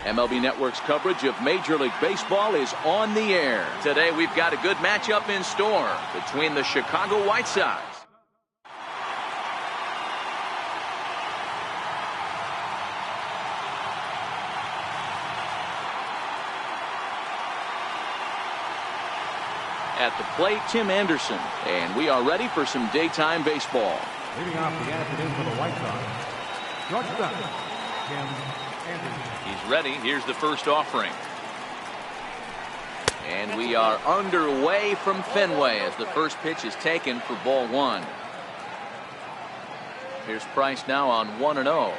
MLB Network's coverage of Major League Baseball is on the air. Today we've got a good matchup in store between the Chicago White Sox at the plate, Tim Anderson, and we are ready for some daytime baseball. Leading off the afternoon for the White Sox, shortstop, Tim Anderson. He's ready. Here's the first offering. And we are underway from Fenway as the first pitch is taken for ball one. Here's Price now on 1-0.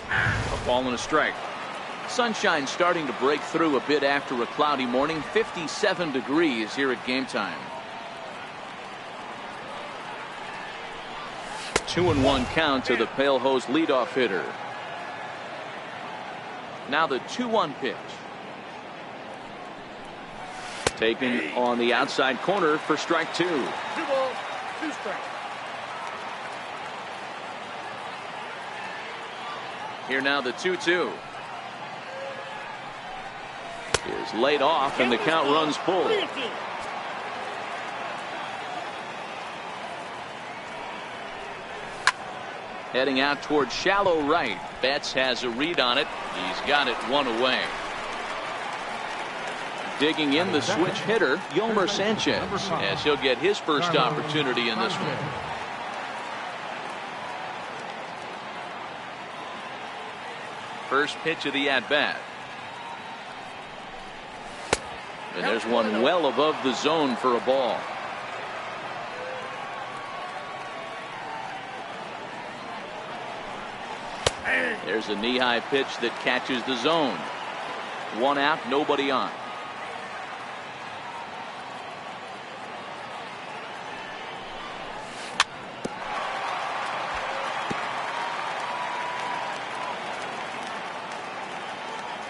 A ball and a strike. Sunshine starting to break through a bit after a cloudy morning. 57 degrees here at game time. 2-1 count to the Pale Hose leadoff hitter. Now the 2-1 pitch. Taken on the outside corner for strike two. 2 balls, 2 strikes. Here now the 2-2. Is laid off and the count runs full. Heading out towards shallow right. Betts has a read on it. He's got it one away. Digging in the switch hitter, Yomer Sanchez, as he'll get his first opportunity in this one. First pitch of the at-bat. And there's one well above the zone for a ball. There's a knee-high pitch that catches the zone. One out, nobody on.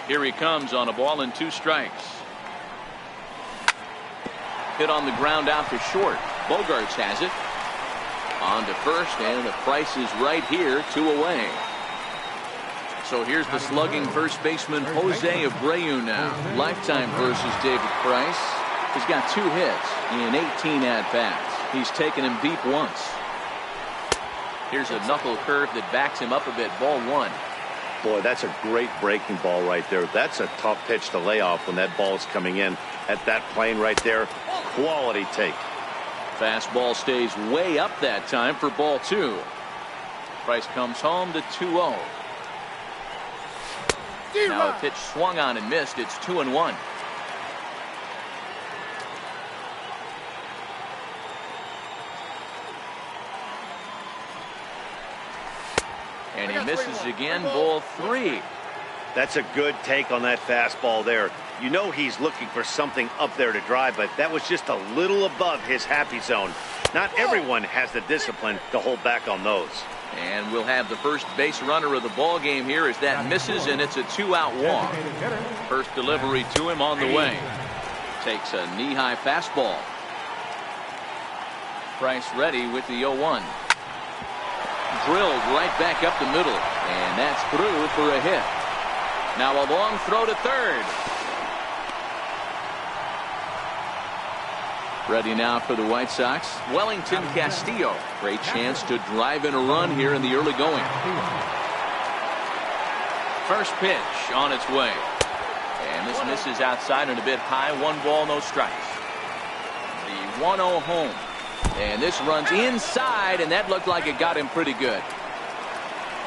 Here he comes on a ball and 2 strikes. Hit on the ground out to short. Bogarts has it. On to first, and the Price is right here, 2 away. So here's the slugging first baseman Jose Abreu now. Lifetime versus David Price. He's got 2 hits in 18 at-bats. He's taken him deep once. Here's a knuckle curve that backs him up a bit. Ball 1. Boy, that's a great breaking ball right there. That's a tough pitch to lay off when that ball's coming in at that plane right there. Quality take. Fastball stays way up that time for ball 2. Price comes home to 2-0. Now a pitch swung on and missed. It's 2-1. And he misses again. Ball 3. That's a good take on that fastball there. You know he's looking for something up there to drive, but that was just a little above his happy zone. Not everyone has the discipline to hold back on those. And we'll have the first base runner of the ball game here as that misses, and it's a 2-out walk. First delivery to him on the way. Takes a knee-high fastball. Price ready with the 0-1. Drilled right back up the middle, and that's through for a hit. Now a long throw to third. Ready now for the White Sox, Wellington Castillo. Great chance to drive in a run here in the early going. First pitch on its way. And this misses outside and a bit high. 1 ball, no strikes. The 1-0 home. And this runs inside, and that looked like it got him pretty good.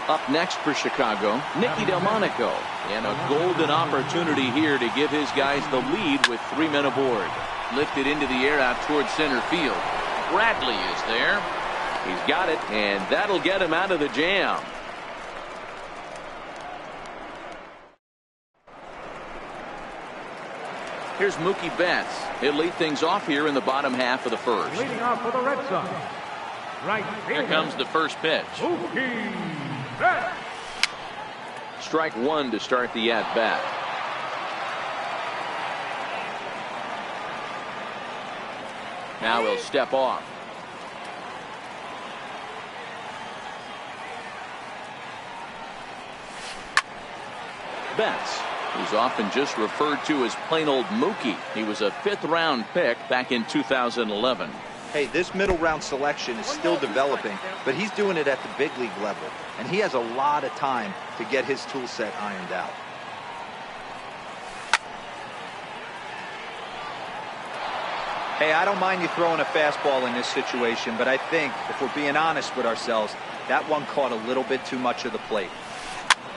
Up next for Chicago, Nicky Delmonico. And a golden opportunity here to give his guys the lead with 3 men aboard. Lifted into the air out towards center field. Bradley is there. He's got it, and that'll get him out of the jam. Here's Mookie Betts. He'll lead things off here in the bottom half of the first. Leading off for the Red Sox, right here comes the first pitch. Mookie Betts. Strike 1 to start the at-bat. Now he'll step off. Betts. He's often just referred to as plain old Mookie. He was a 5th-round pick back in 2011. Hey, this middle-round selection is still developing, but he's doing it at the big league level, and he has a lot of time to get his tool set ironed out. Hey, I don't mind you throwing a fastball in this situation, but I think, if we're being honest with ourselves, that one caught a little bit too much of the plate.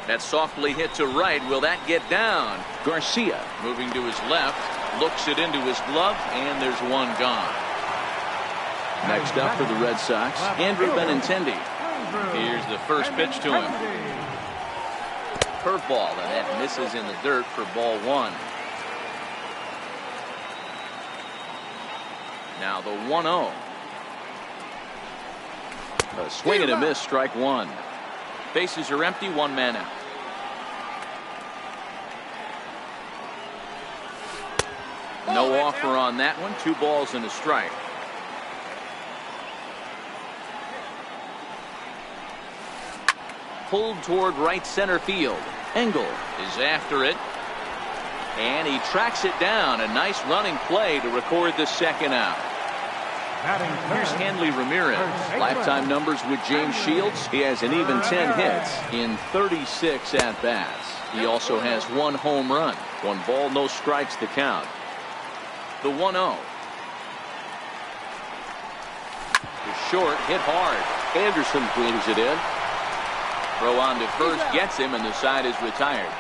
That softly hit to right. Will that get down? Garcia moving to his left, looks it into his glove, and there's one gone. Next up for the Red Sox, Andrew Benintendi. Here's the first pitch to him. Curveball, and that misses in the dirt for ball 1. Now the 1-0. A swing and a miss, strike 1. Bases are empty, 1 man out. No offer on that one. 2 balls and a strike. Pulled toward right center field. Engel is after it. And he tracks it down. A nice running play to record the 2nd out. Here's Hanley Ramirez. Lifetime numbers with James Shields. He has an even 10 hits in 36 at-bats. He also has 1 home run. 1 ball, no strikes to count. The 1-0. The short, hit hard. Anderson clears it in. Throw on to first, gets him, and the side is retired.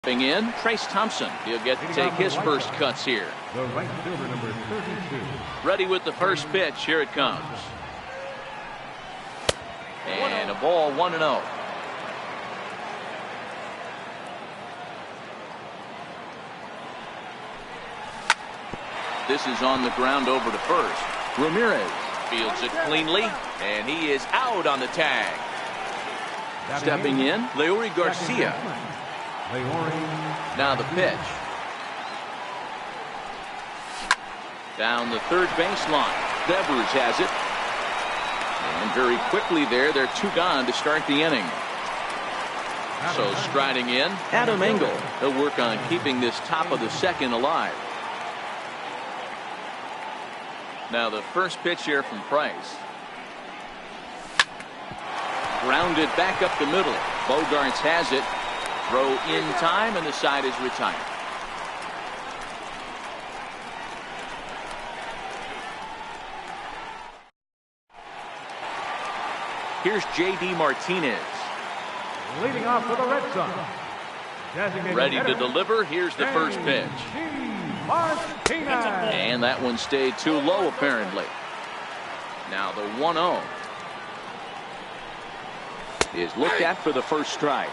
In Trace Thompson. He'll get to take his first cuts here. The right fielder, number 32. Ready with the first pitch. Here it comes. And a ball, 1-0. This is on the ground over to first. Ramirez fields it cleanly, and he is out on the tag. Stepping in, Leury Garcia. Now the pitch. Down the third baseline. Devers has it. And very quickly there, they're 2 gone to start the inning. So striding in, Adam Engel. He'll work on keeping this top of the 2nd alive. Now the first pitch here from Price. Grounded back up the middle. Bogarts has it. Throw in time, and the side is retired. Here's J.D. Martinez. Leading off for the Red Sox. Ready to deliver. Here's the first pitch. Martinez. And that one stayed too low, apparently. Now the 1-0 is looked at for the first strike.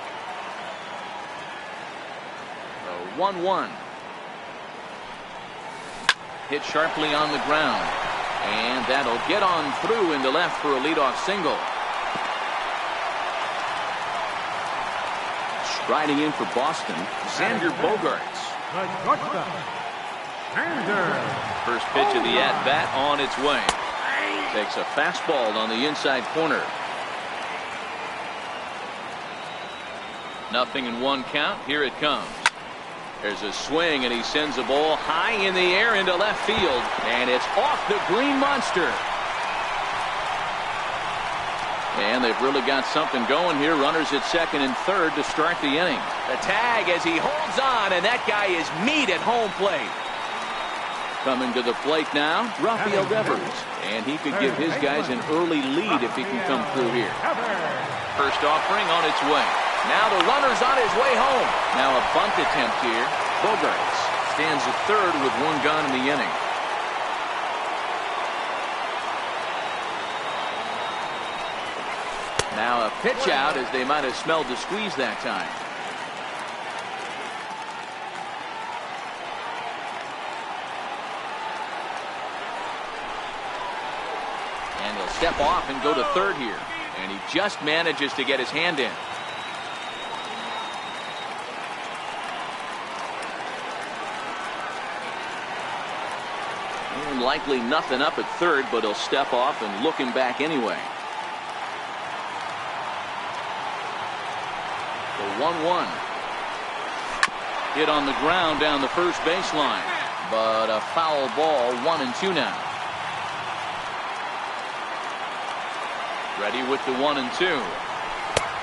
1-1. Hit sharply on the ground. And that'll get on through into left for a leadoff single. Striding in for Boston, Xander Bogarts. First pitch of the at-bat on its way. Takes a fastball on the inside corner. 0-1 count. Here it comes. There's a swing, and he sends a ball high in the air into left field, and it's off the green monster. And they've really got something going here. Runners at 2nd and 3rd to start the inning. The tag as he holds on, and that guy is meat at home plate. Coming to the plate now, Rafael Devers, and he could give his guys an early lead if he can come through here. First offering on its way. Now the runner's on his way home. Now a bunt attempt here. Bogarts stands at 3rd with 1 gone in the inning. Now a pitch out as they might have smelled the squeeze that time. And he'll step off and go to 3rd here. And he just manages to get his hand in. And likely nothing up at third, but he'll step off and look him back anyway. The 1-1. Hit on the ground down the first baseline, but a foul ball. 1-2 now. Ready with the 1-2.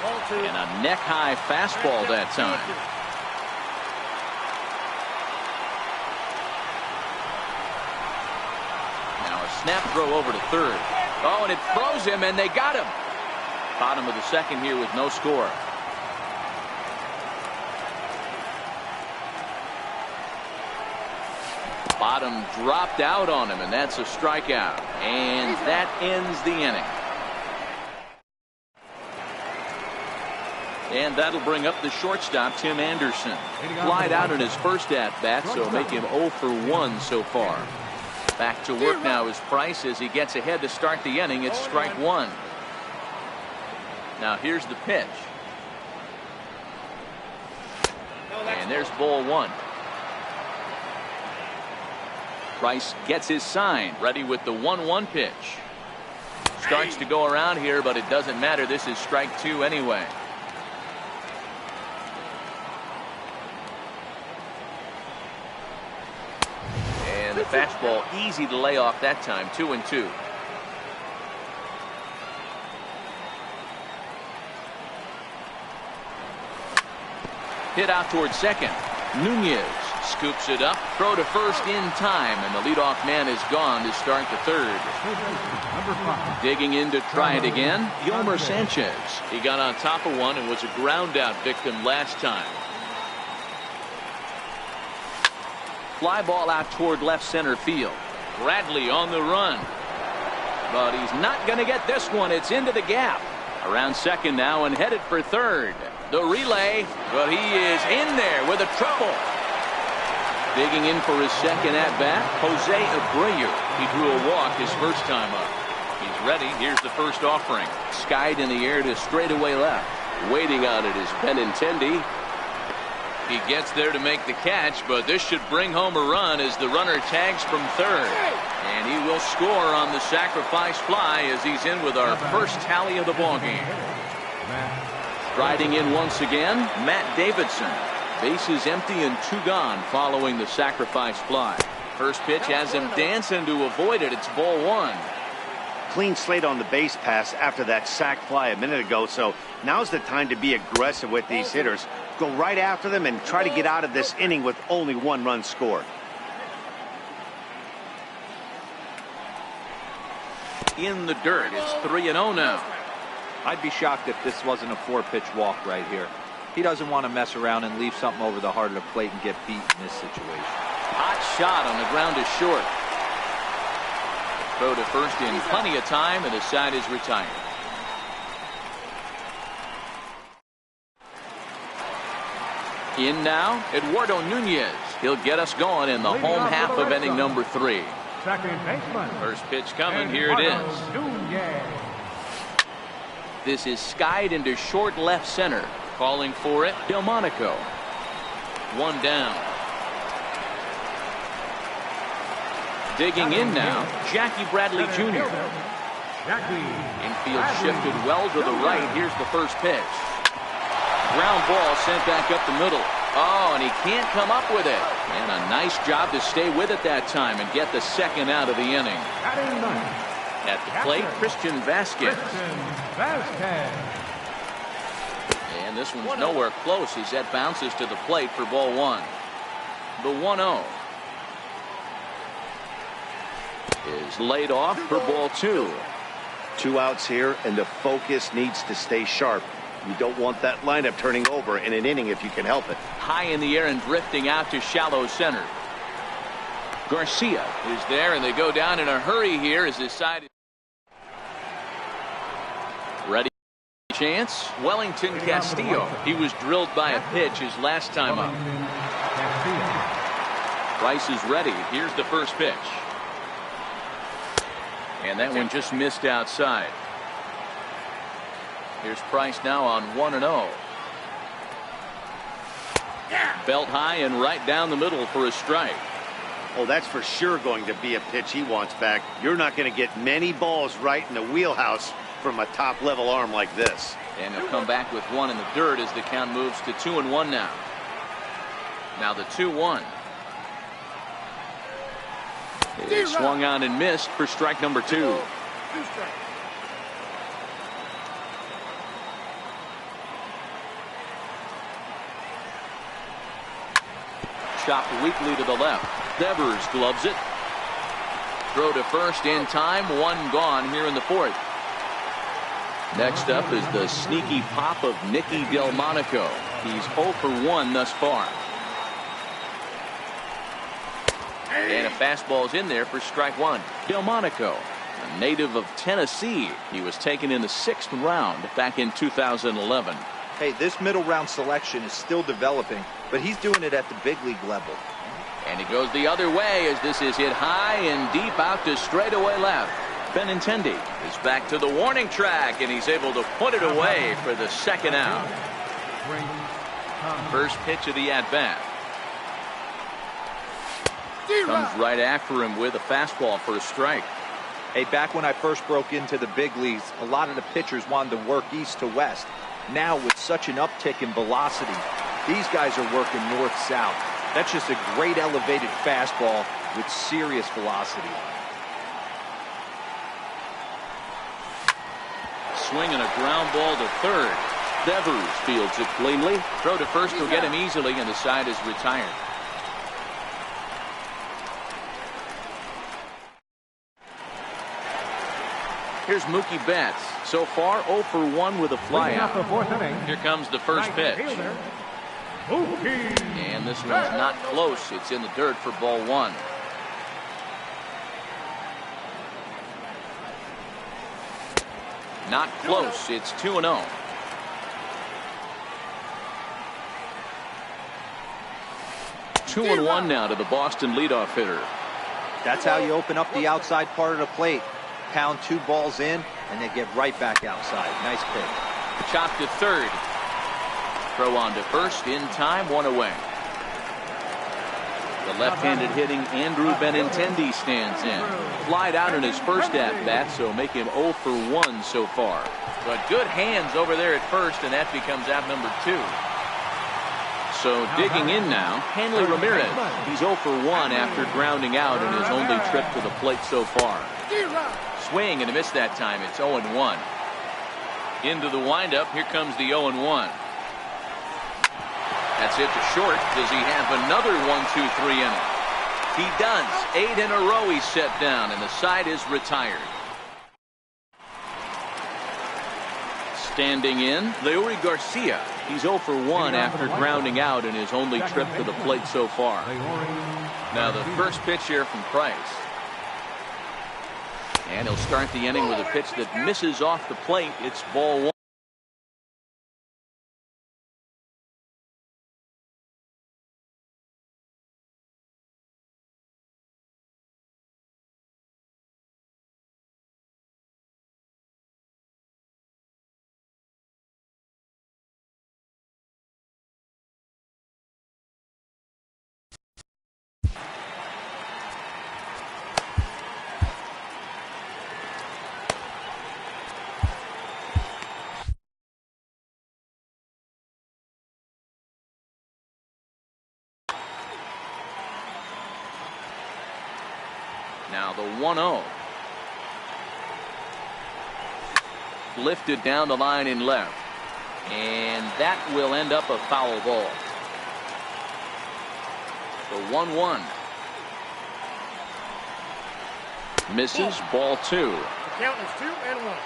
And a neck-high fastball that time. Now a snap throw over to third. Oh, and it throws him, and they got him. Bottom of the second here with no score. Bottom dropped out on him, and that's a strikeout. And that ends the inning. And that'll bring up the shortstop, Tim Anderson. Flied out in his first at-bat, so make him 0 for 1 so far. Back to work now is Price as he gets ahead to start the inning. It's strike one. Now here's the pitch. And there's ball one. Price gets his sign. Ready with the 1-1 pitch. Starts to go around here, but it doesn't matter. This is strike two anyway. And the fastball easy to lay off that time. 2-2. Hit out towards second. Nunez scoops it up. Throw to first in time, and the leadoff man is gone to start the third. Digging in to try it again, Yolmer Sanchez. He got on top of one and was a ground out victim last time. Fly ball out toward left center field. Bradley on the run, but he's not going to get this one. It's into the gap. Around second now and headed for third. The relay, but he is in there with a triple. Digging in for his second at bat, Jose Abreu. He drew a walk his first time up. He's ready. Here's the first offering. Skied in the air to straightaway left. Waiting on it is Benintendi. He gets there to make the catch, but this should bring home a run as the runner tags from third. And he will score on the sacrifice fly as he's in with our first tally of the ballgame. Striding in once again, Matt Davidson. Bases empty and two gone following the sacrifice fly. First pitch has him dancing to avoid it. It's ball one. Clean slate on the base pass after that sac fly a minute ago, so now's the time to be aggressive with these hitters. Go right after them and try to get out of this inning with only one run scored. In the dirt, it's 3-0 now. I'd be shocked if this wasn't a 4-pitch walk right here. He doesn't want to mess around and leave something over the heart of the plate and get beat in this situation. Hot shot on the ground is short. Throw to first in plenty of time, and the side is retired. In now, Eduardo Nunez. He'll get us going in the home half of inning number 3. Second baseman. First pitch coming. Here it is. This is skied into short left center. Calling for it, Delmonico. One down. Digging in now, Jackie Bradley Jr. Infield shifted well to the right. Here's the first pitch. Ground ball sent back up the middle. Oh, and he can't come up with it. And a nice job to stay with it that time and get the second out of the inning. At the plate, Christian Vasquez. And this one's nowhere close as that bounces to the plate for ball one. The 1-0 is laid off for ball two. 2 outs here, and the focus needs to stay sharp. You don't want that lineup turning over in an inning if you can help it. High in the air and drifting out to shallow center. Garcia is there, and they go down in a hurry here as this side is ready. Chance. Wellington Castillo. He was drilled by a pitch his last time up. Price is ready. Here's the first pitch. And that one just missed outside. Here's Price now on 1-0. Belt high and right down the middle for a strike. Oh, that's for sure going to be a pitch he wants back. You're not going to get many balls right in the wheelhouse from a top-level arm like this. And he'll come back with one in the dirt as the count moves to 2-1 now. Now the 2-1. It swung on and missed for strike number 2. 2 strikes. Chopped weakly to the left. Devers gloves it. Throw to first in time. One gone here in the 4th. Next up is the sneaky pop of Nicky Delmonico. He's 0 for 1 thus far. And a fastball's in there for strike 1. Delmonico, a native of Tennessee. He was taken in the 6th round back in 2011. Hey, this middle round selection is still developing, but he's doing it at the big league level. And he goes the other way as this is hit high and deep out to straightaway left. Benintendi is back to the warning track, and he's able to put it away for the 2nd out. First pitch of the at-bat. Comes right after him with a fastball for a strike. Hey, back when I first broke into the big leagues, a lot of the pitchers wanted to work east to west. Now, with such an uptick in velocity, these guys are working north-south. That's just a great elevated fastball with serious velocity. Swinging a ground ball to third. Devers fields it cleanly. Throw to first will get him easily, and the side is retired. Here's Mookie Betts. So far 0 for 1 with a flyout. Here comes the first pitch. And this one's not close. It's in the dirt for ball 1. Not close. It's 2-0. Two and 1 now to the Boston leadoff hitter. That's how you open up the outside part of the plate. Pound 2 balls in, and they get right back outside. Nice pitch. Chop to third. Throw on to first in time, 1 away. The left-handed hitting Andrew Benintendi stands in. Flied out in his first at-bat, so make him 0 for 1 so far. But good hands over there at first, and that becomes out number 2. So digging in now, Hanley Ramirez. He's 0 for 1 after grounding out in his only trip to the plate so far. Swing and a miss that time. It's 0-1. Into the windup. Here comes the 0-1. That's hit to short. Does he have another 1-2-3 inning? He does. 8 in a row he's set down, and the side is retired. Standing in, Leury Garcia. He's 0 for 1 after grounding out in his only trip to the plate so far. Now the first pitch here from Price. And he'll start the inning with a pitch that misses off the plate. It's ball 1. Now the 1-0. Lifted down the line in left. And that will end up a foul ball. The 1-1. Misses, ball 2. The count is 2-1.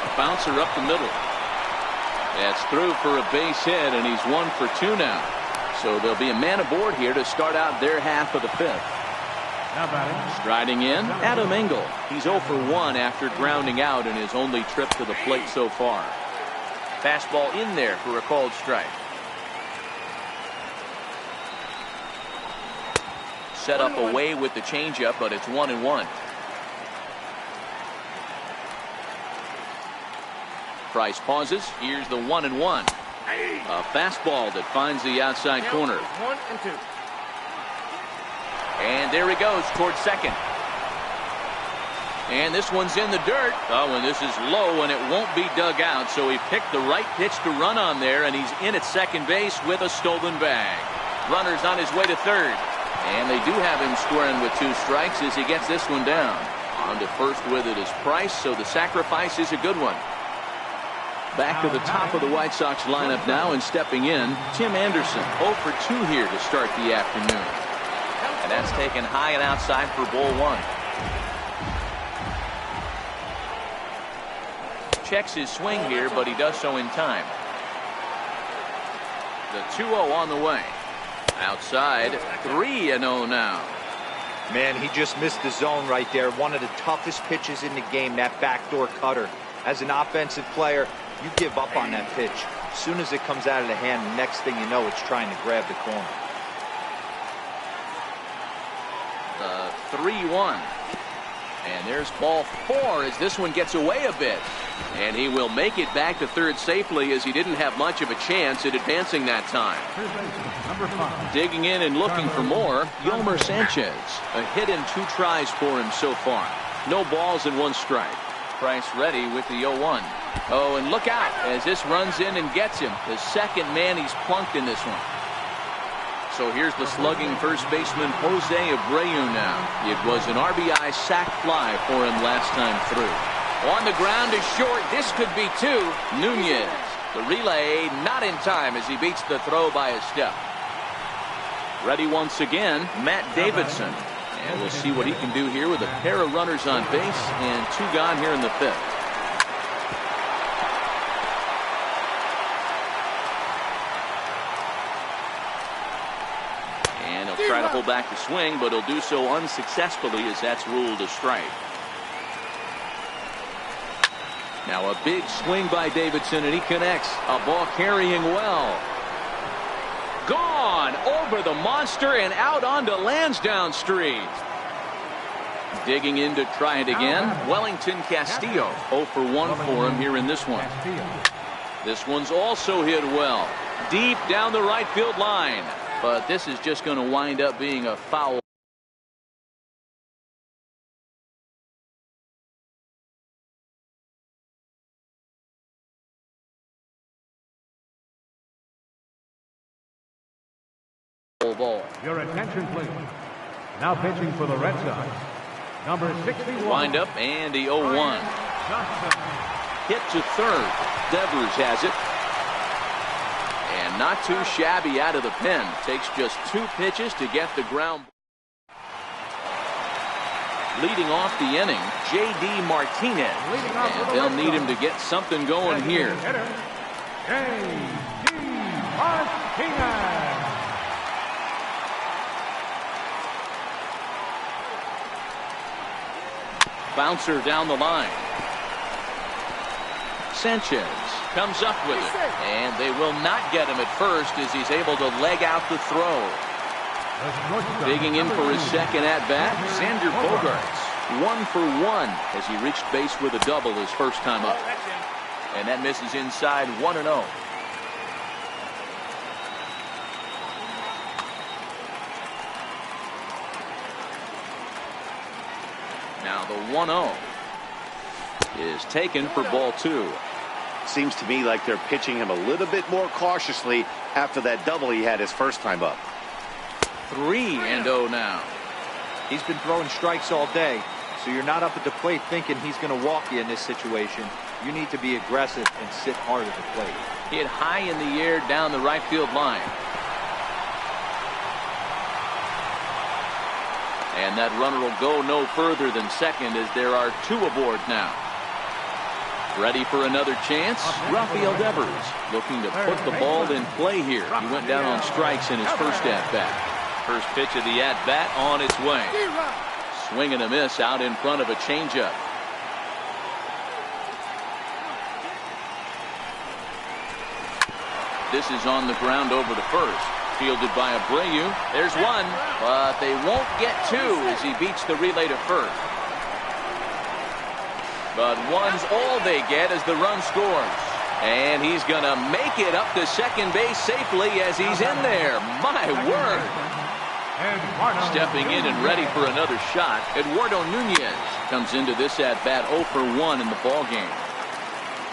A bouncer up the middle. That's through for a base hit, and he's 1 for 2 now. So there'll be a man aboard here to start out their half of the 5th. Striding in, Adam Engel. He's 0 for 1 after grounding out in his only trip to the plate so far. Fastball in there for a called strike. Set up away with the changeup, but it's 1-1. Price pauses. Here's the 1-1. A fastball that finds the outside corner. 1-2. And there he goes towards second. And this one's in the dirt. Oh, and this is low, and it won't be dug out. So he picked the right pitch to run on there, and he's in at second base with a stolen bag. Runner's on his way to third. And they do have him squaring with 2 strikes as he gets this one down. On to first with it is Price, so the sacrifice is a good one. Back to the top of the White Sox lineup now, and stepping in, Tim Anderson. 0 for 2 here to start the afternoon. And that's taken high and outside for ball 1. Checks his swing here, but he does so in time. The 2-0 on the way. Outside, 3-0 now. Man, he just missed the zone right there. One of the toughest pitches in the game, that backdoor cutter. As an offensive player, you give up on that pitch. As soon as it comes out of the hand, the next thing you know, it's trying to grab the corner. The 3-1. And there's ball 4 as this one gets away a bit. And he will make it back to third safely, as he didn't have much of a chance at advancing that time. Digging in and looking for more, Yolmer Sanchez. A hit in 2 tries for him so far. No balls and 1 strike. Price ready with the 0-1. Oh, and look out as this runs in and gets him. The second man he's plunked in this one. So here's the slugging first baseman Jose Abreu now. It was an RBI sac fly for him last time through. On the ground is short. This could be 2. Nunez. The relay not in time as he beats the throw by a step. Ready once again, Matt Davidson. And we'll see what he can do here with a pair of runners on base and 2 gone here in the 5th. And he'll try to pull back the swing, but he'll do so unsuccessfully as that's ruled a strike. Now a big swing by Davidson, and he connects. A ball carrying well. Gone over the monster and out onto Lansdowne Street. Digging in to try it again. Wellington Castillo. 0 for 1 for him here in this one. This one's also hit well. Deep down the right field line. But this is just going to wind up being a foul. Ball. Your attention, please. Now pitching for the Red Sox, number 61. Wind up, and the 0-1. Hit to third. Devers has it. And not too shabby out of the pen. Takes just 2 pitches to get the ground. Leading off the inning, J.D. Martinez. And they'll need him to get something going here. J.D. Martinez. Bouncer down the line. Sanchez comes up with it, and they will not get him at first as he's able to leg out the throw. Digging in for his second at bat, Xander Bogaerts. 1 for 1 as he reached base with a double his first time up. And that misses inside. 1-0. Now the 1-0 is taken for ball 2. Seems to me like they're pitching him a little bit more cautiously after that double he had his first time up. 3-0 now. He's been throwing strikes all day, so you're not up at the plate thinking he's going to walk you in this situation. You need to be aggressive and sit hard at the plate. Hit high in the air down the right field line. And that runner will go no further than second as there are 2 aboard now. Ready for another chance? Rafael Devers looking to put the ball in play here. He went down on strikes in his first at-bat. First pitch of the at-bat on its way. Swing and a miss out in front of a changeup. This is on the ground over to first. Fielded by Abreu. There's one, but they won't get 2 as he beats the relay to first. But one's all they get as the run scores. And he's going to make it up to second base safely as he's in there. My word. Stepping in and ready for another shot, Eduardo Nunez comes into this at-bat 0 for 1 in the ball game.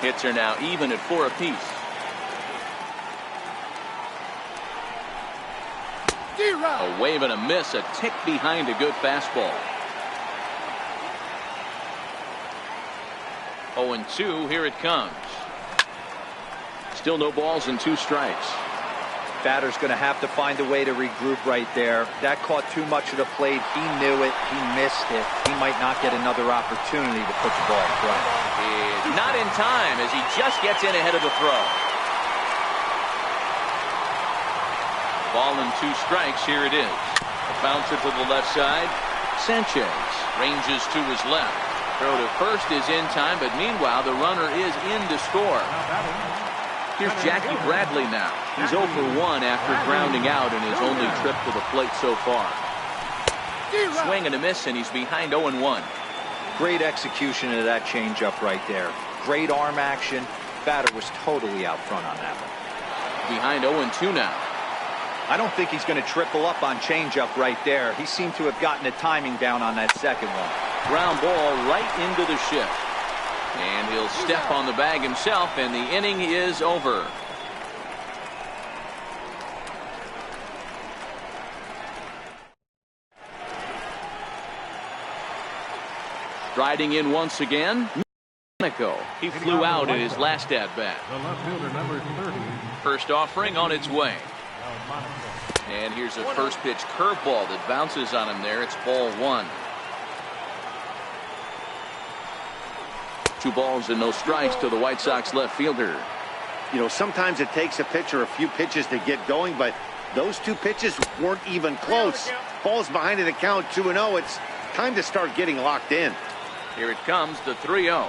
Hits are now even at 4 apiece. A wave and a miss, a tick behind a good fastball. 0-2, here it comes. Still no balls and 2 strikes. Batter's going to have to find a way to regroup right there. That caught too much of the plate. He knew it. He missed it. He might not get another opportunity to put the ball in front. Not in time as he just gets in ahead of the throw. Ball and 2 strikes. Here it is. A bouncer to the left side. Sanchez ranges to his left. Throw to first is in time, but meanwhile the runner is in to score. Here's Jackie Bradley now. He's 0 for 1 after grounding out in his only trip to the plate so far. Swing and a miss, and he's behind 0-1. Great execution of that changeup right there. Great arm action. Batter was totally out front on that one. Behind 0-2 now. I don't think he's going to triple up on changeup right there. He seemed to have gotten the timing down on that second one. Ground ball right into the shift. And he'll step on the bag himself, and the inning is over. Striding in once again, Monaco. He flew out in his last at-bat. The left fielder, number 30. First offering on its way. And here's a first pitch curveball that bounces on him there. It's ball 1. 2 balls and no strikes to the White Sox left fielder. You know, sometimes it takes a pitcher a few pitches to get going, but those 2 pitches weren't even close. Ball's behind in the count 2-0. It's time to start getting locked in. Here it comes, the 3-0.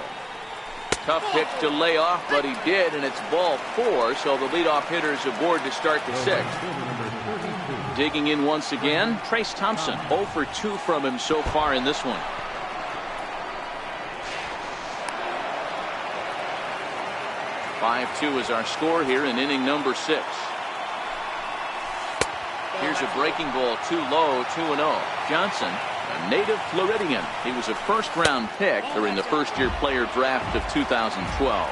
Tough pitch to lay off, but he did, and it's ball 4, so the leadoff hitter's aboard to start the 6th. Digging in once again, Trace Thompson. 0 for 2 from him so far in this one. 5-2 is our score here in inning number 6. Here's a breaking ball too low, 2-0. Johnson, a native Floridian. He was a first-round pick during the first-year player draft of 2012.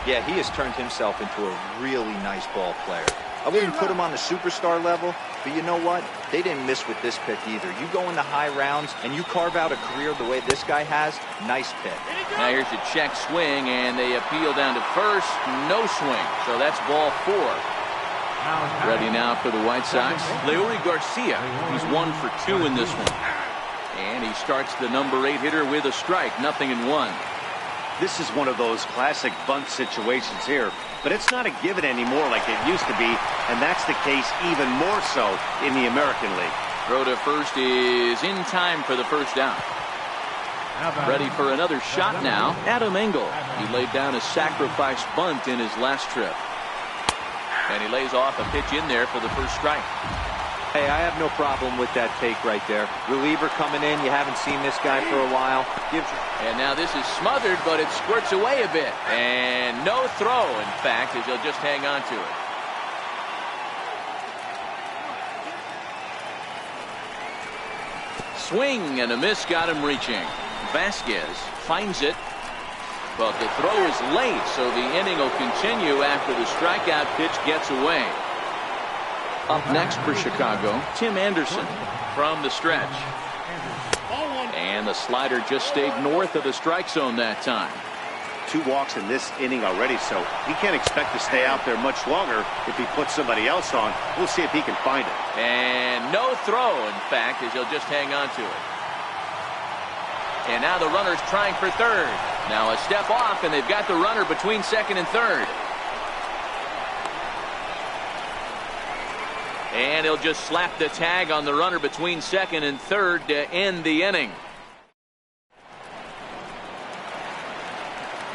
Yeah, he has turned himself into a really nice ball player. I wouldn't put him on the superstar level, but you know what? They didn't miss with this pick either. You go into high rounds and you carve out a career the way this guy has, nice pick. Now here's a check swing, and they appeal down to first. No swing, so that's ball 4. Ready now for the White Sox, Leury Garcia. He's 1 for 2 in this one. And he starts the number 8 hitter with a strike, 0-1. This is one of those classic bunt situations here, but it's not a given anymore like it used to be, and that's the case even more so in the American League. Throw to first is in time for the first down. Ready for another shot now, Adam Engel. He laid down a sacrifice bunt in his last trip. And he lays off a pitch in there for the first strike. Hey, I have no problem with that take right there. Reliever coming in. You haven't seen this guy for a while. And now this is smothered, but it squirts away a bit. And no throw, in fact, as he'll just hang on to it. Swing and a miss got him reaching. Vasquez finds it, but the throw is late, so the inning will continue after the strikeout pitch gets away. Up next for Chicago, Tim Anderson from the stretch. And the slider just stayed north of the strike zone that time. 2 walks in this inning already, so he can't expect to stay out there much longer if he puts somebody else on. We'll see if he can find it. And no throw, in fact, as he'll just hang on to it. And now the runner's trying for third. Now a step off, and they've got the runner between second and third. And he'll just slap the tag on the runner between second and third to end the inning.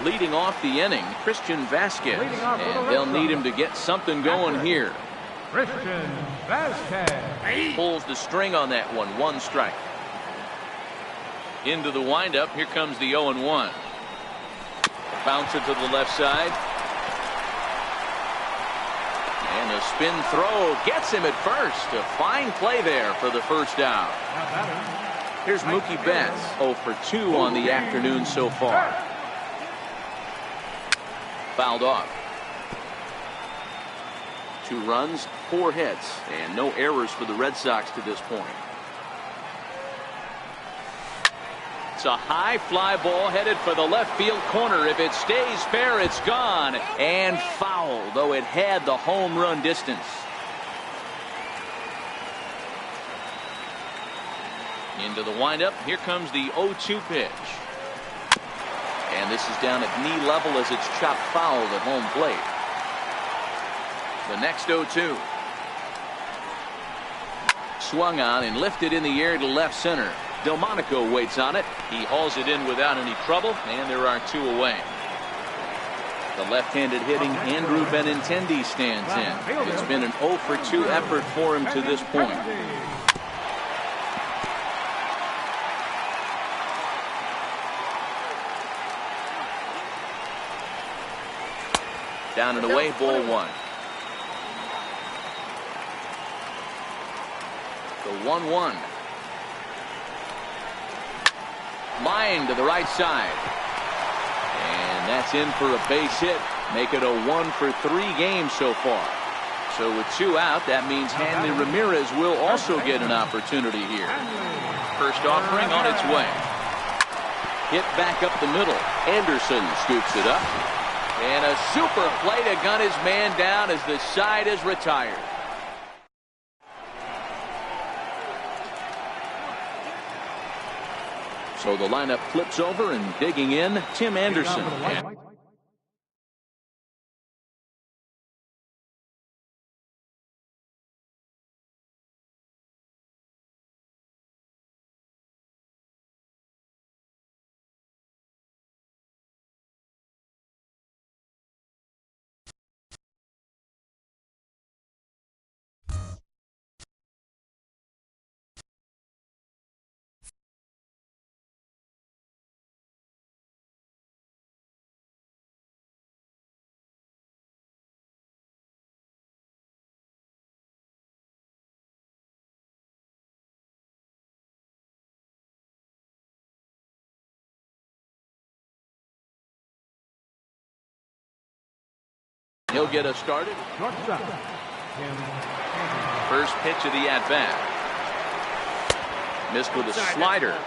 Leading off the inning, Christian Vasquez. And they'll need him to get something going here. Christian Vasquez. Pulls the string on that one. 1 strike. Into the windup. Here comes the 0-1. Bounce it to the left side. a spin throw gets him at first. A fine play there for the first down. Here's Mookie Betts, 0 for 2 on the afternoon so far. Fouled off. 2 runs, 4 hits, and no errors for the Red Sox to this point. It's a high fly ball headed for the left field corner. If it stays fair, it's gone. And foul, though it had the home run distance. Into the windup. Here comes the 0-2 pitch. And this is down at knee level as it's chopped foul at home plate. The next 0-2. Swung on and lifted in the air to left center. Delmonico waits on it. He hauls it in without any trouble, and there are 2 away. The left-handed hitting Andrew Benintendi stands in. It's been an 0 for 2 effort for him to this point. Down and away, ball 1. The 1-1. Line to the right side. And that's in for a base hit. Make it a 1 for 3 games so far. So with 2 out, that means Hanley Ramirez will also get an opportunity here. First offering on its way. Hit back up the middle. Anderson scoops it up. And a super play to gun his man down as the side is retired. So the lineup flips over, and digging in, Tim Anderson. He'll get us started. First pitch of the at-bat. Missed with a slider.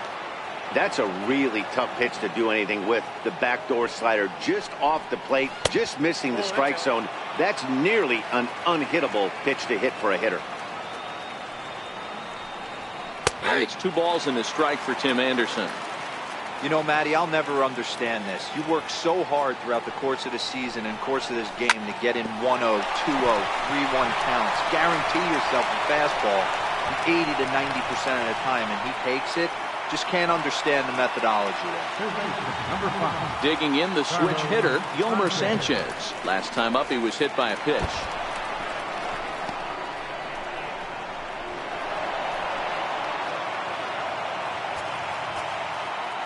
That's a really tough pitch to do anything with. The backdoor slider just off the plate, just missing the strike zone. That's nearly an unhittable pitch to hit for a hitter. And it's 2 balls and a strike for Tim Anderson. You know, Matty, I'll never understand this. You work so hard throughout the course of the season and course of this game to get in 1-0, 2-0, 3-1 counts. Guarantee yourself a fastball 80 to 90% of the time, and he takes it. Just can't understand the methodology there. Digging in, the switch hitter, Yomer Sanchez. Last time up, he was hit by a pitch.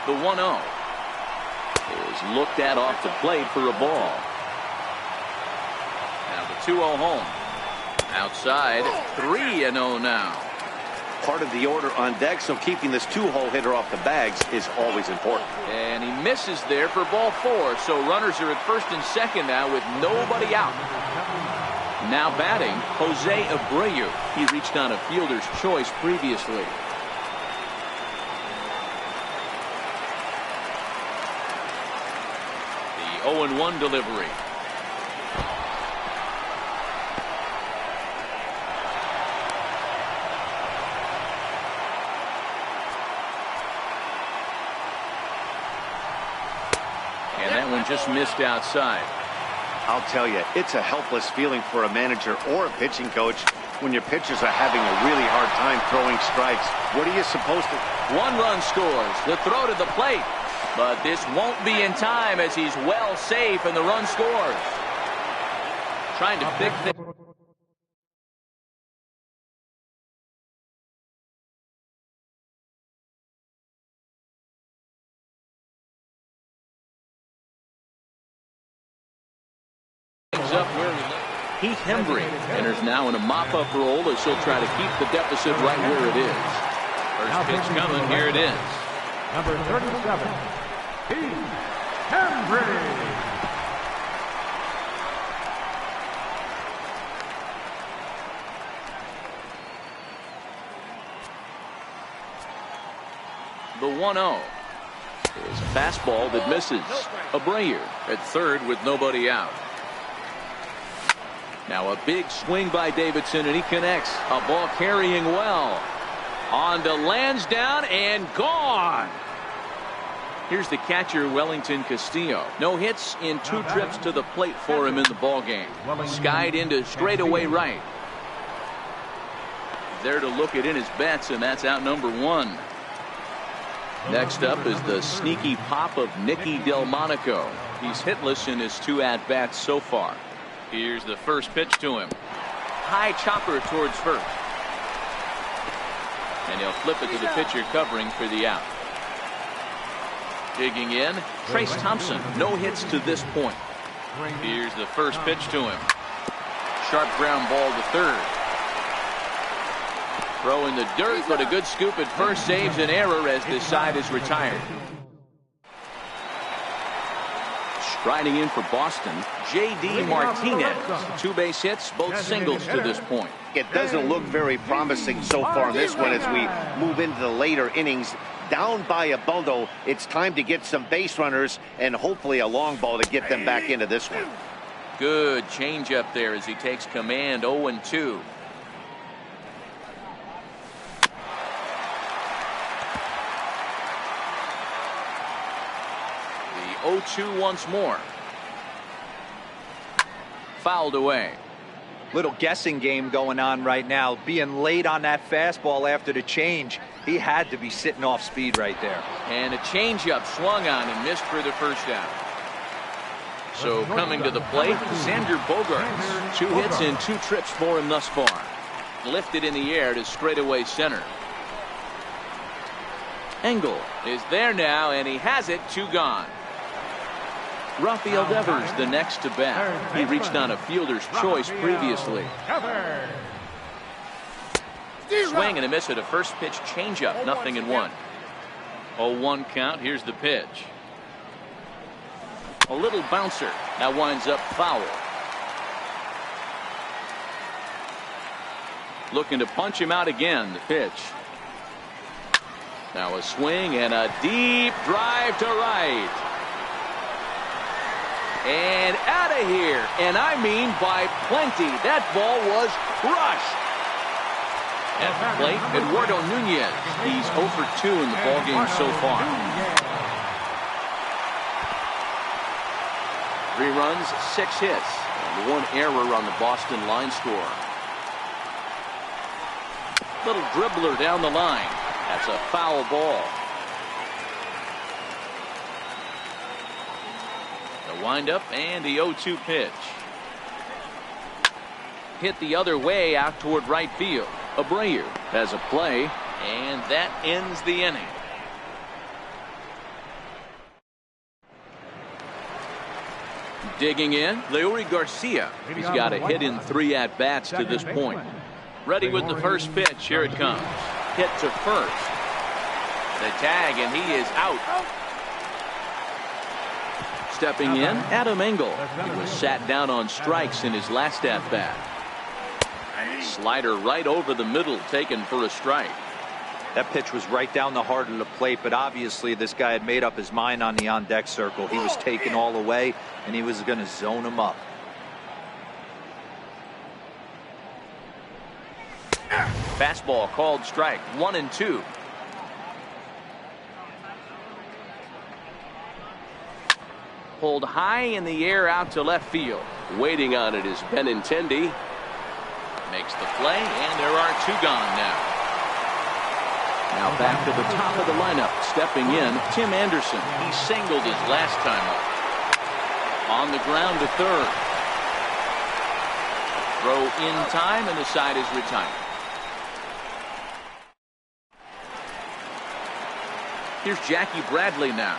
The 1-0 is looked at off the plate for a ball. Now the 2-0 home. Outside, 3-0 now. Part of the order on deck, so keeping this 2-hole hitter off the bags is always important. And he misses there for ball 4. So runners are at first and second now with nobody out. Now batting, Jose Abreu. He reached on a fielder's choice previously. The 0-1 delivery. And that one just missed outside. I'll tell you, it's a helpless feeling for a manager or a pitching coach when your pitchers are having a really hard time throwing strikes. What are you supposed to? 1 run scores. The throw to the plate. But this won't be in time as he's well safe and the run scores. Trying to pick things up where we left. Heath Hembry enters now in a mop-up role as he'll try to keep the deficit right where it is. First pitch coming. Here it is. Number 37, Heath Hembry. The 1-0 is a fastball that misses. Abreu at third with nobody out. Now a big swing by Davidson, and he connects. A ball carrying well. On to Lansdowne and gone. Here's the catcher, Wellington Castillo. No hits in 2 trips to the plate for him in the ballgame. Skied into straightaway right. There to look it in his bets, and that's out number 1. Next up is the sneaky pop of Nicky Delmonico. He's hitless in his 2 at-bats so far. Here's the first pitch to him. High chopper towards first. And he'll flip it to the pitcher covering for the out. Digging in, Trace Thompson. No hits to this point. Here's the first pitch to him. Sharp ground ball to third. Throw in the dirt, but a good scoop at first saves an error as this side is retired. Striding in for Boston, J.D. Martinez. 2 base hits, both singles to this point. It doesn't look very promising so far in this one as we move into the later innings. Down by a bundle, it's time to get some base runners and hopefully a long ball to get them back into this one. Good changeup there as he takes command. 0-2. The 0-2 once more. Fouled away. Little guessing game going on right now. Being late on that fastball after the change. He had to be sitting off speed right there. And a changeup swung on and missed for the first out. So coming to the plate, Xander Bogaerts. 2 hits in 2 trips for him thus far. Lifted in the air to straightaway center. Engel is there now, and he has it. 2 gone. Rafael Devers the next to bat. He reached on a fielder's choice previously. Swing and a miss at a first pitch changeup. 0-1. 0-1 count. Here's the pitch. A little bouncer. That winds up foul. Looking to punch him out again. The pitch. Now a swing and a deep drive to right. And out of here. And I mean by plenty. That ball was crushed. At the plate, Eduardo Nunez. He's 0 for 2 in the ballgame so far. 3 runs, 6 hits, and 1 error on the Boston line score. Little dribbler down the line. That's a foul ball. The windup and the 0-2 pitch. Hit the other way out toward right field. Abreu has a play, and that ends the inning. Digging in, Leury Garcia. He's got a hit in 3 at-bats to this point. Ready with the first pitch. Here it comes. Hit to first. The tag, and he is out. Stepping in, Adam Engel. He was sat down on strikes in his last at-bat. Slider right over the middle, taken for a strike. That pitch was right down the heart of the plate, but obviously this guy had made up his mind on the on-deck circle. He was taken all away, and he was going to zone him up. Fastball called strike. 1-2. Pulled high in the air out to left field. Waiting on it is Benintendi. Makes the play, and there are 2 gone now. Now back to the top of the lineup. Stepping in, Tim Anderson. He singled his last time up. On the ground to third. Throw in time, and the side is retired. Here's Jackie Bradley now.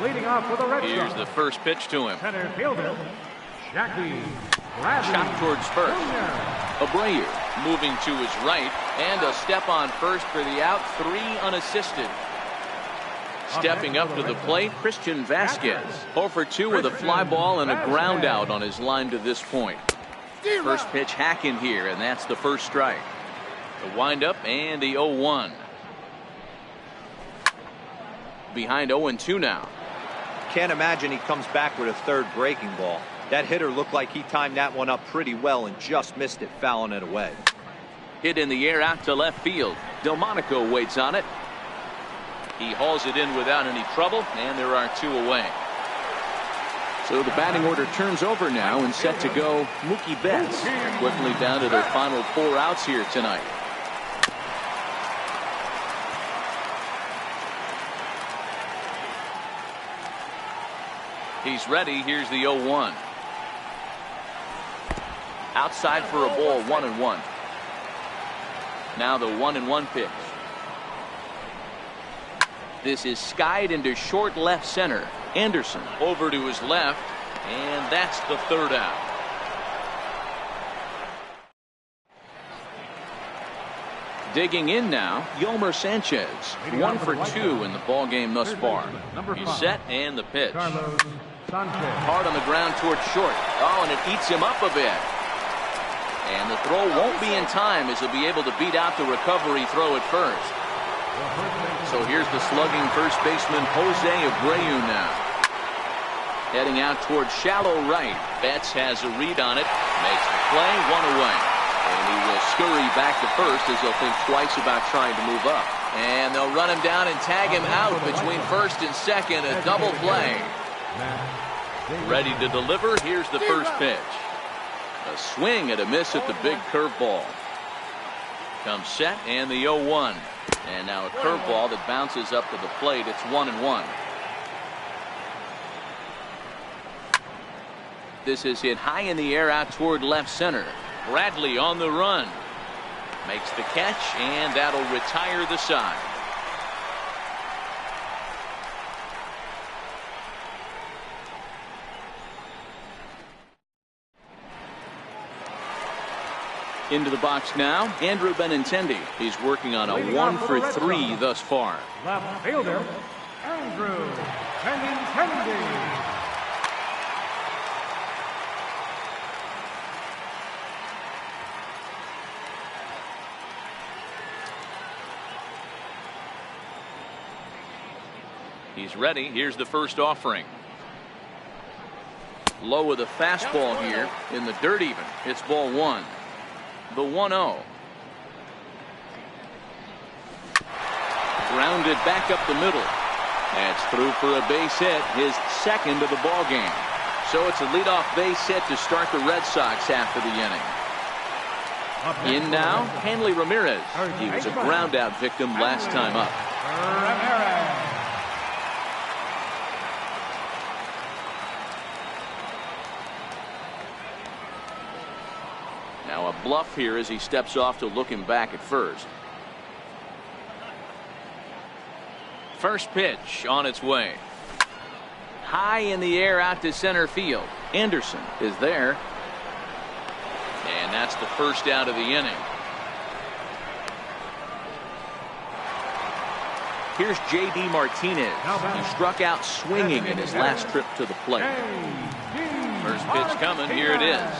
Leading off for the Red Sox. Here's the first pitch to him. Center fielder, Jackie Chop towards first. Abreu moving to his right, and a step on first for the out. 3 unassisted. Stepping up to the plate, Christian Vasquez. 0 for 2 with a fly ball and a ground out on his line to this point. First pitch hacking here, and that's the first strike. The windup and the 0-1. Behind 0-2 now. Can't imagine he comes back with a third breaking ball. That hitter looked like he timed that one up pretty well and just missed it, fouling it away. Hit in the air out to left field. Delmonico waits on it. He hauls it in without any trouble, and there are 2 away. So the batting order turns over now and set to go Mookie Betts. Quickly down to their final 4 outs here tonight. He's ready. Here's the 0-1. Outside for a ball, 1-1. Now the 1-1 pitch. This is skied into short left center. Anderson over to his left, and that's the 3rd out. Digging in now, Yolmer Sanchez. 1 for 2 in the ball game thus far. He's set, and the pitch. Hard on the ground towards short. Oh, and it eats him up a bit. And the throw won't be in time as he'll be able to beat out the recovery throw at first. So here's the slugging first baseman Jose Abreu now. Heading out towards shallow right. Betts has a read on it. Makes the play, 1 away. And he will scurry back to first as he'll think twice about trying to move up. And they'll run him down and tag him out between first and second. A double play. Ready to deliver. Here's the first pitch. A swing and a miss at the big curveball. Comes set and the 0-1. And now a curveball that bounces up to the plate. It's 1-1. This is hit high in the air out toward left center. Bradley on the run. Makes the catch, and that'll retire the side. Into the box now, Andrew Benintendi. He's working on a 1 for 3 thus far. Left fielder, Andrew Benintendi. He's ready. Here's the first offering. Low with a fastball here in the dirt even. It's ball 1. The 1-0. Grounded back up the middle. That's through for a base hit, his second of the ball game. So it's a leadoff base hit to start the Red Sox half of the inning. In now, Hanley Ramirez. He was a ground out victim last time up. Now a bluff here as he steps off to look him back at first. First pitch on its way. High in the air out to center field. Anderson is there. And that's the first out of the inning. Here's J.D. Martinez. He struck out swinging in his last trip to the plate. First pitch coming. Here it is.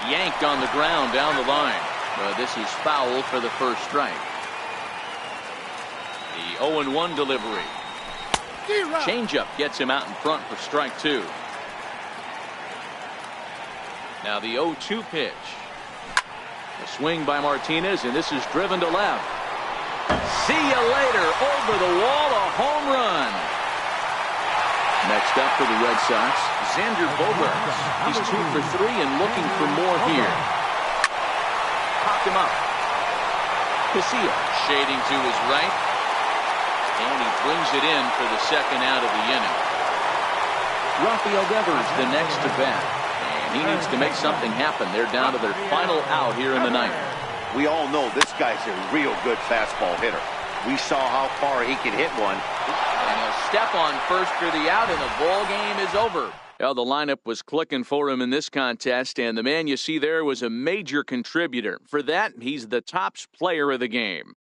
Yanked on the ground down the line. But this is foul for the first strike. The 0-1 delivery. Changeup gets him out in front for strike 2. Now the 0-2 pitch. A swing by Martinez, and this is driven to left. See you later. Over the wall, a home run. Next up for the Red Sox, Xander Bogaerts. He's 2 for 3 and looking for more here. Popped him up. Casilla shading to his right. And he brings it in for the second out of the inning. Rafael Devers the next to bat. And he needs to make something happen. They're down to their final out here in the ninth. We all know this guy's a real good fastball hitter. We saw how far he can hit one. And he'll step on first for the out, and the ball game is over. Well, the lineup was clicking for him in this contest, and the man you see there was a major contributor. For that, he's the top player of the game.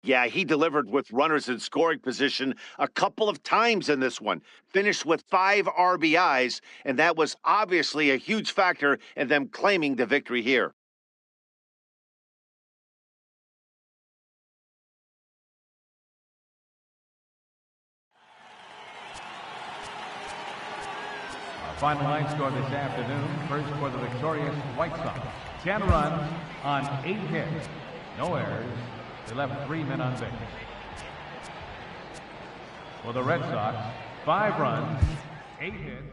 Yeah, he delivered with runners in scoring position a couple of times in this one. Finished with 5 RBIs, and that was obviously a huge factor in them claiming the victory here. Our final line score this afternoon. First for the victorious White Sox. 10 runs on 8 hits. No errors. They left 3 men on base. For the Red Sox, 5 runs, 8 hits.